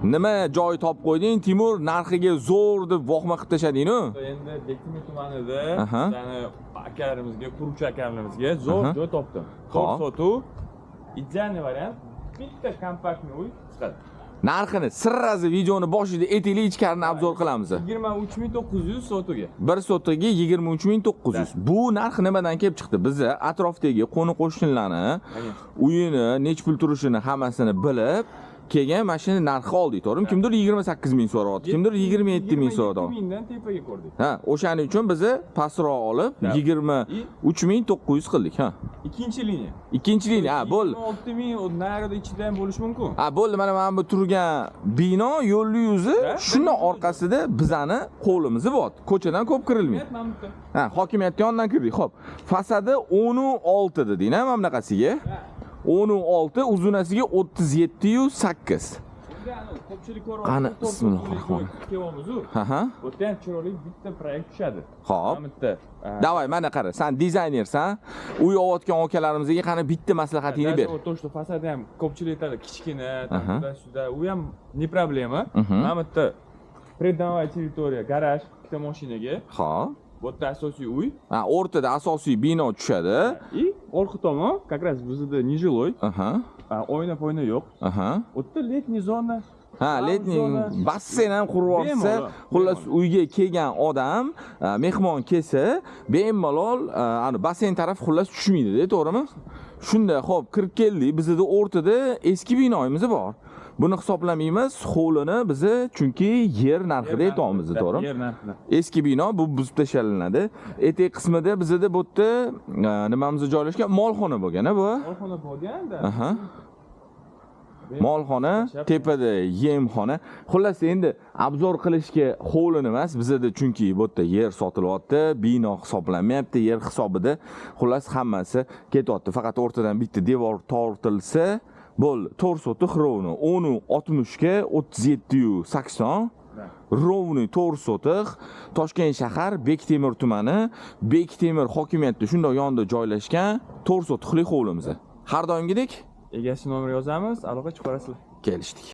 Nima joy topib qo'yding? Timur narxiga zo'r deb vohma qilib tashlading-ku. Endi Bektemir tumanida bizani akalarimizga, quruvchi akalarimizga zo'r joy topdim. To'rt sotuv, idealniy variant, bitta kompaktniy uy chiqadi. Narxini sirrazi videoni boshida aytaylik, ichkarini obzor qilamiz. 23900 sotuga. Bir sotuga 23900. Bu narx nimadan kelib chiqdi? Biz atrofdagi qo'ni-qo'shnilarni uyini, nech pul turishini hammasini bilib kelgan mashina narxi oldik, to'g'rimi? Kimdir 28 ming so'rayapti, kimdir 27 ming so'rayapti. 27 mingdan tepaga ko'rdik. Ha, o'shaning uchun biz pastroq olib 23900 qildik, ha. Ikkinchi liniya. Ikkinchi liniya, ha, bo'ldi. 26 ming narida ichida ham bo'lishi mumkin. Ha, bo'ldi. Mana bu turgan bino yo'lli yuzi, shuni orqasida bizani qo'limizni bor. Ko'chadan ko'p kirilmaydi. Ha, hokimiyat yonidan kirdik. Xo'p, fasadi 10.6 deding-a, mana bunaqasiga. 10.6, uzunasiga 37.8. Ko'pchilik Qani, bismillahirrohmanirrohim. Ha. Bu ham chiroyli bitta proyekt tushadi. Xo'p. Bitta. Davay, mana qara, sen dizaynersan. Uy olayotgan akalarimizga qani bitta maslahatingni ber. To'g'ri, fasadi ham ko'pchilik aytadi, kichkina, shunda, u ham ne problema. Mana bitta преддомовая territoriya, garaj, bitta mashinaga. Xo'p. Bu yerda asosiy uy. Ha, o'rtada asosiy bino tushadi. И orqa tomon, как раз bizda нежилой. Oyna yo'q. U yerda letniy zona. Ha, letniy basseyn ham qurib olsa, xullas uyga kelgan odam, mehmon kelsa, bemalol ana basseyn taraf xullas tushmaydi-da, to'g'rimi? Shunda, xo'p, kirib keldik. Bizda o'rtada eski binoyimiz bor. Buni hisoblamaymiz, hovlini biz chunki yer narxida aytamiz, to'g'rimi? Yer narxida. Eski bino bu buzib tashalinadi. Etek qismida bizda bu yerda nimamiz joylashgan? Molxona bo'lgan-a bu? Molxona bo'lgan-da. Molxona, tepada yemxona. Xullas endi obzor qilishga hovlini emas, bizda chunki bu yerda yer sotilyapti, bino hisoblanmayapti, yer hisobida. Xullas hammasi ketyapti. Faqat o'rtadan bitta devor tortilsa, bo'ldi. 4 sotuq rovni 10.60 ga 37.80. Rovni 4 sotuq. Toshkent shahar, Bektemir tumani, Bektemir hokimiyati shunday yonida joylashgan 4 sotuqlik hovlimiz. Har doimgidek egasi nomini yozamiz, aloqa chiqarasizlar. kelishdik.